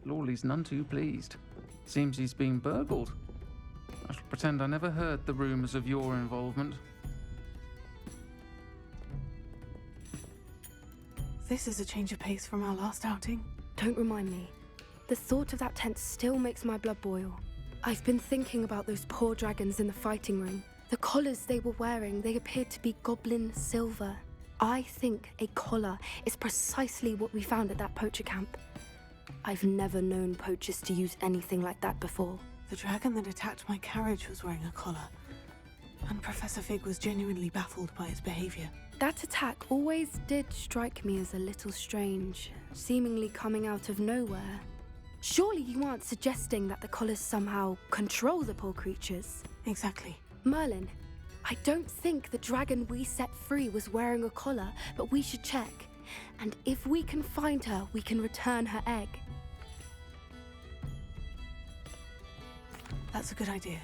Lawley's none too pleased. Seems he's been burgled. I shall pretend I never heard the rumours of your involvement. This is a change of pace from our last outing. Don't remind me. The thought of that tent still makes my blood boil. I've been thinking about those poor dragons in the fighting ring. The collars they were wearing, they appeared to be goblin silver. I think a collar is precisely what we found at that poacher camp. I've never known poachers to use anything like that before. The dragon that attacked my carriage was wearing a collar, and Professor Fig was genuinely baffled by its behavior. That attack always did strike me as a little strange, seemingly coming out of nowhere. Surely you aren't suggesting that the collars somehow control the poor creatures? Exactly. Merlin, I don't think the dragon we set free was wearing a collar, but we should check. And if we can find her, we can return her egg. That's a good idea.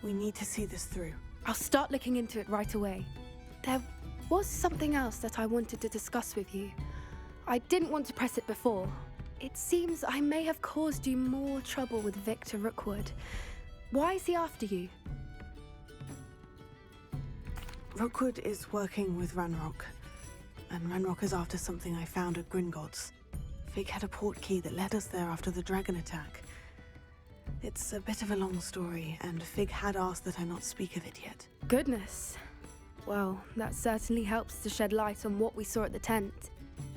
We need to see this through. I'll start looking into it right away. There was something else that I wanted to discuss with you. I didn't want to press it before. It seems I may have caused you more trouble with Victor Rookwood. Why is he after you? Rookwood is working with Ranrock, and Ranrock is after something I found at Gringotts. Fig had a portkey that led us there after the dragon attack. It's a bit of a long story, and Fig had asked that I not speak of it yet. Goodness. Well, that certainly helps to shed light on what we saw at the tent.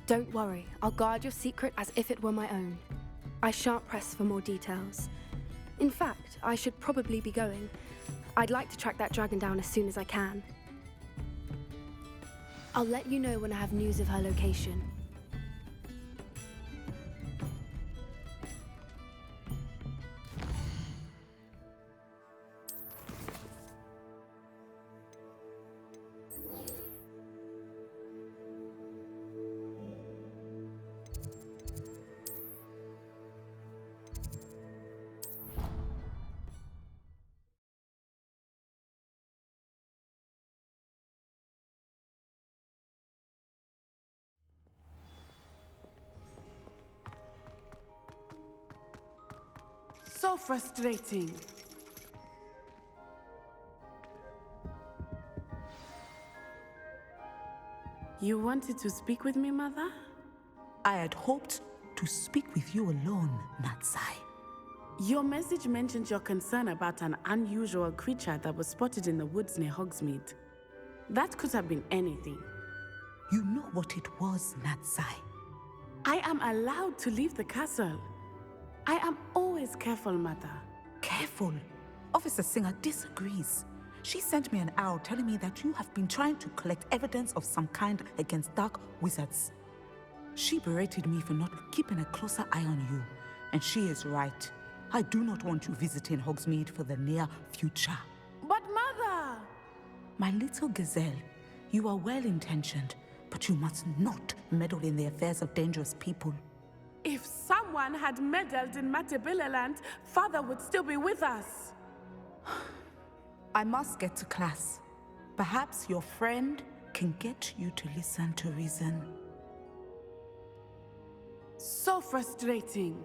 Don't worry, I'll guard your secret as if it were my own. I shan't press for more details. In fact, I should probably be going. I'd like to track that dragon down as soon as I can. I'll let you know when I have news of her location. So frustrating. You wanted to speak with me, Mother? I had hoped to speak with you alone, Natsai. Your message mentioned your concern about an unusual creature that was spotted in the woods near Hogsmeade. That could have been anything. You know what it was, Natsai. I am allowed to leave the castle. I am always careful, Mother. Careful. Officer Singer disagrees. She sent me an owl telling me that you have been trying to collect evidence of some kind against dark wizards. She berated me for not keeping a closer eye on you, and she is right. I do not want you visiting Hogsmeade for the near future. But Mother! My little gazelle, you are well-intentioned, but you must not meddle in the affairs of dangerous people. If someone had meddled in Matabeleland, Father would still be with us. I must get to class. Perhaps your friend can get you to listen to reason. So frustrating.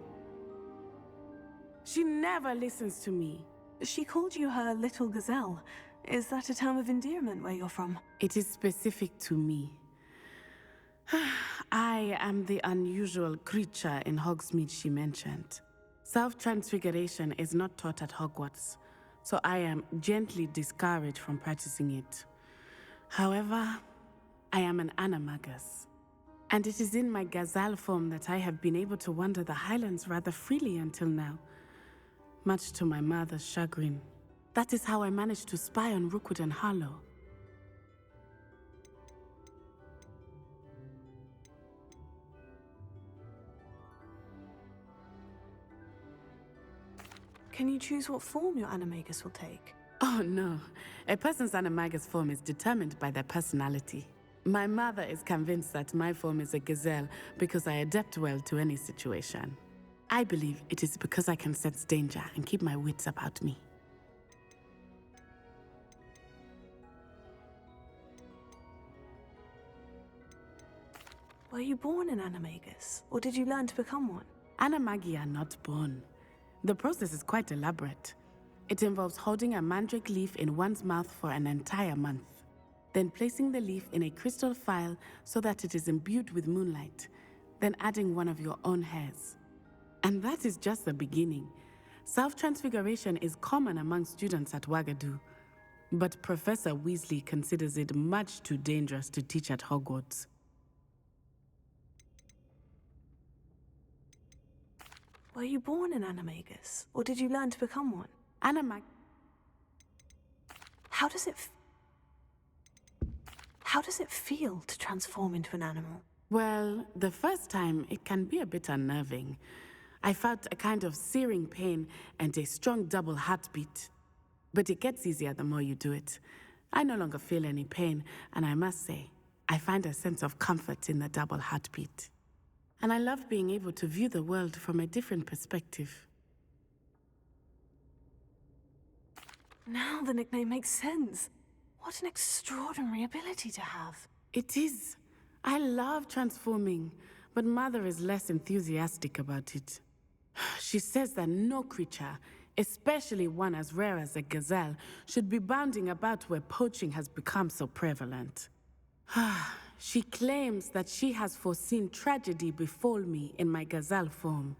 She never listens to me. She called you her little gazelle. Is that a term of endearment where you're from? It is specific to me. I am the unusual creature in Hogsmeade she mentioned. Self-transfiguration is not taught at Hogwarts, so I am gently discouraged from practicing it. However, I am an animagus, and it is in my gazelle form that I have been able to wander the Highlands rather freely until now, much to my mother's chagrin. That is how I managed to spy on Rookwood and Harlow. Can you choose what form your animagus will take? Oh no, a person's animagus form is determined by their personality. My mother is convinced that my form is a gazelle because I adapt well to any situation. I believe it is because I can sense danger and keep my wits about me. Were you born an animagus, or did you learn to become one? Animagi are not born. The process is quite elaborate. It involves holding a mandrake leaf in one's mouth for an entire month, then placing the leaf in a crystal phial so that it is imbued with moonlight, then adding one of your own hairs. And that is just the beginning. Self-transfiguration is common among students at Wagadu, but Professor Weasley considers it much too dangerous to teach at Hogwarts. Were you born an animagus, or did you learn to become one? How does it feel to transform into an animal? Well, the first time, it can be a bit unnerving. I felt a kind of searing pain and a strong double heartbeat. But it gets easier the more you do it. I no longer feel any pain, and I must say, I find a sense of comfort in the double heartbeat. And I love being able to view the world from a different perspective. Now the nickname makes sense. What an extraordinary ability to have. It is. I love transforming, but Mother is less enthusiastic about it. She says that no creature, especially one as rare as a gazelle, should be bounding about where poaching has become so prevalent. She claims that she has foreseen tragedy befall me in my gazelle form.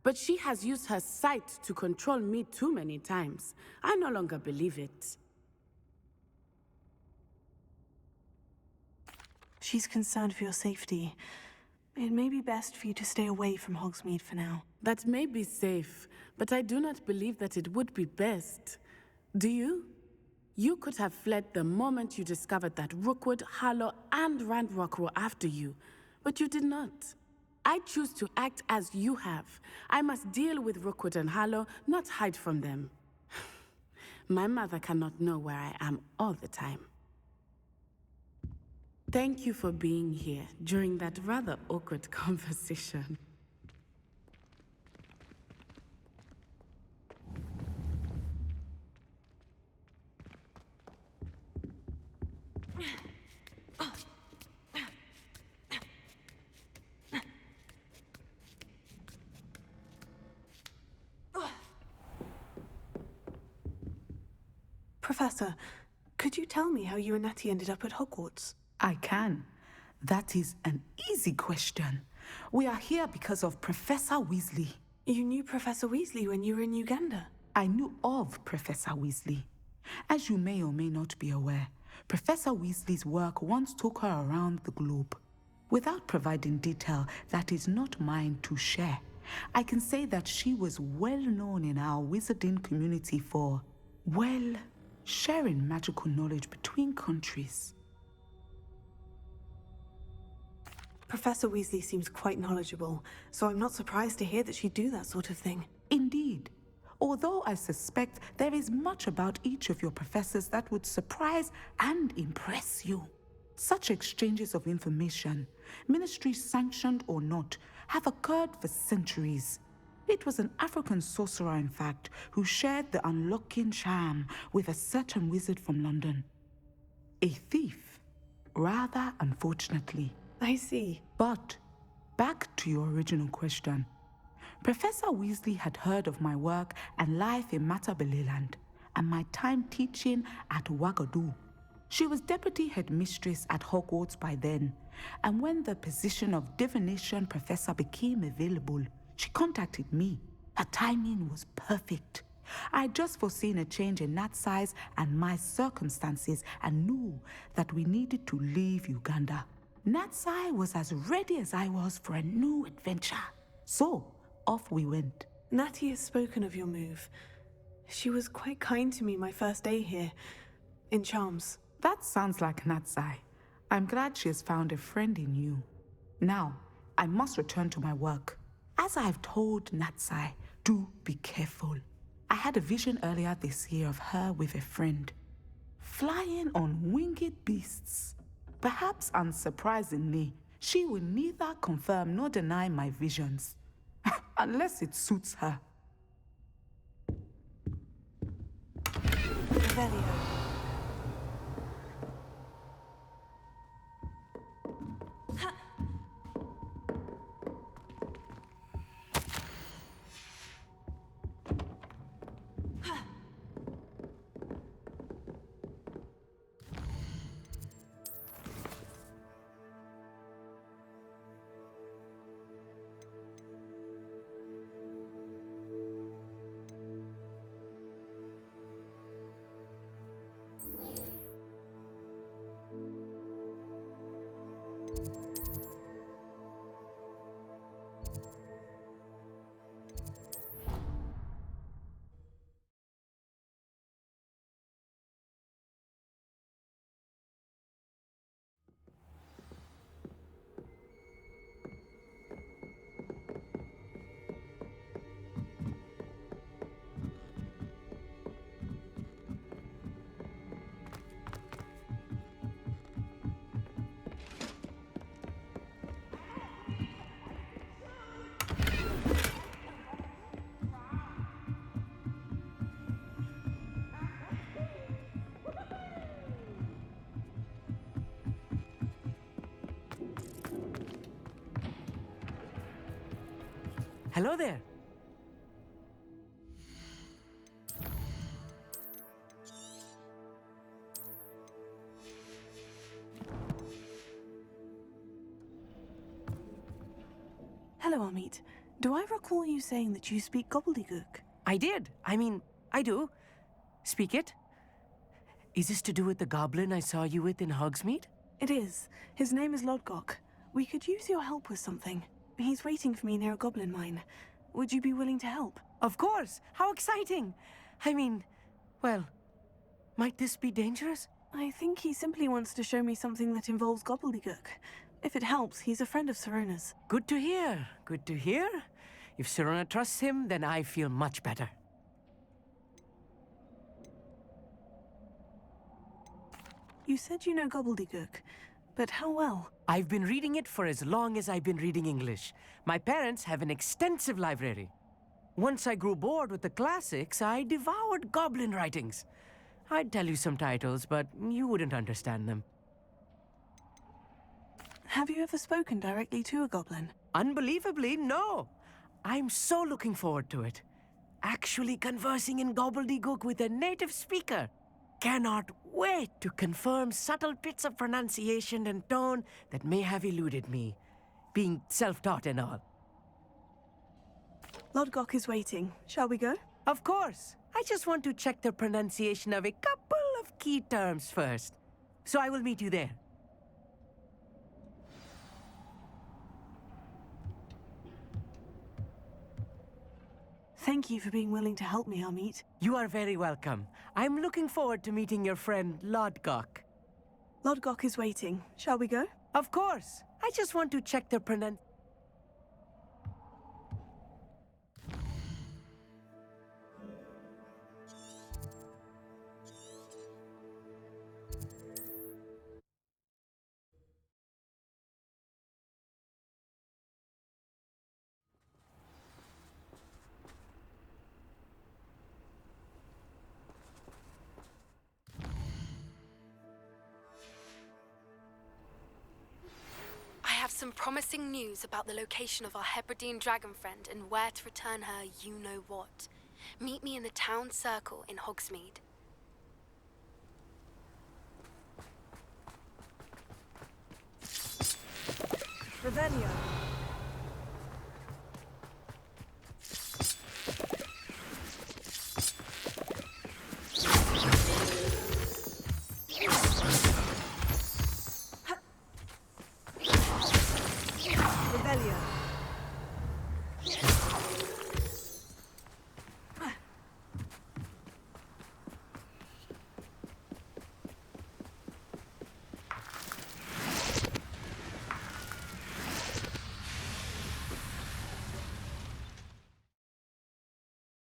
But she has used her sight to control me too many times. I no longer believe it. She's concerned for your safety. It may be best for you to stay away from Hogsmeade for now. That may be safe, but I do not believe that it would be best. Do you? You could have fled the moment you discovered that Rookwood, Harlow, and Ranrock were after you, but you did not. I choose to act as you have. I must deal with Rookwood and Harlow, not hide from them. My mother cannot know where I am all the time. Thank you for being here during that rather awkward conversation. Professor, could you tell me how you and Natty ended up at Hogwarts? I can. That is an easy question. We are here because of Professor Weasley. You knew Professor Weasley when you were in Uganda? I knew of Professor Weasley. As you may or may not be aware, Professor Weasley's work once took her around the globe. Without providing detail that is not mine to share, I can say that she was well known in our wizarding community for, well, sharing magical knowledge between countries. Professor Weasley seems quite knowledgeable, so I'm not surprised to hear that she'd do that sort of thing. Indeed. Although I suspect there is much about each of your professors that would surprise and impress you. Such exchanges of information, ministry sanctioned or not, have occurred for centuries. It was an African sorcerer, in fact, who shared the unlocking charm with a certain wizard from London. A thief, rather unfortunately. I see. But back to your original question. Professor Weasley had heard of my work and life in Matabeleland and my time teaching at Wagadu. She was deputy headmistress at Hogwarts by then, and when the position of divination professor became available, she contacted me. Her timing was perfect. I had just foreseen a change in Nat's size and my circumstances and knew that we needed to leave Uganda. Natsai was as ready as I was for a new adventure. So, off we went. Natty has spoken of your move. She was quite kind to me my first day here, in Charms. That sounds like Natsai. I'm glad she has found a friend in you. Now, I must return to my work. As I've told Natsai, do be careful. I had a vision earlier this year of her with a friend, flying on winged beasts. Perhaps unsurprisingly, she will neither confirm nor deny my visions, unless it suits her. Revelio. Hello there. Hello, Amit. Do I recall you saying that you speak gobbledygook? I did. I do. Speak it. Is this to do with the goblin I saw you with in Hogsmeade? It is. His name is Lodgok. We could use your help with something. He's waiting for me near a goblin mine. Would you be willing to help? Of course! How exciting! Well, might this be dangerous? I think he simply wants to show me something that involves gobbledygook. If it helps, he's a friend of Sirona's. Good to hear. Good to hear. If Sirona trusts him, then I feel much better. You said you know gobbledygook, but how well? I've been reading it for as long as I've been reading English. My parents have an extensive library. Once I grew bored with the classics, I devoured goblin writings. I'd tell you some titles, but you wouldn't understand them. Have you ever spoken directly to a goblin? Unbelievably, no. I'm so looking forward to it. Actually conversing in gobbledygook with a native speaker. Cannot wait to confirm subtle bits of pronunciation and tone that may have eluded me, being self-taught and all. Lodgok is waiting. Shall we go? Of course. I just want to check the pronunciation of a couple of key terms first. So I will meet you there. Thank you for being willing to help me, Amit. You are very welcome. I'm looking forward to meeting your friend, Lodgok. Lodgok is waiting. Shall we go? Of course. I just want to check the pronunciation. I have some promising news about the location of our Hebridean dragon friend and where to return her you-know-what. Meet me in the town circle in Hogsmeade. Revelio.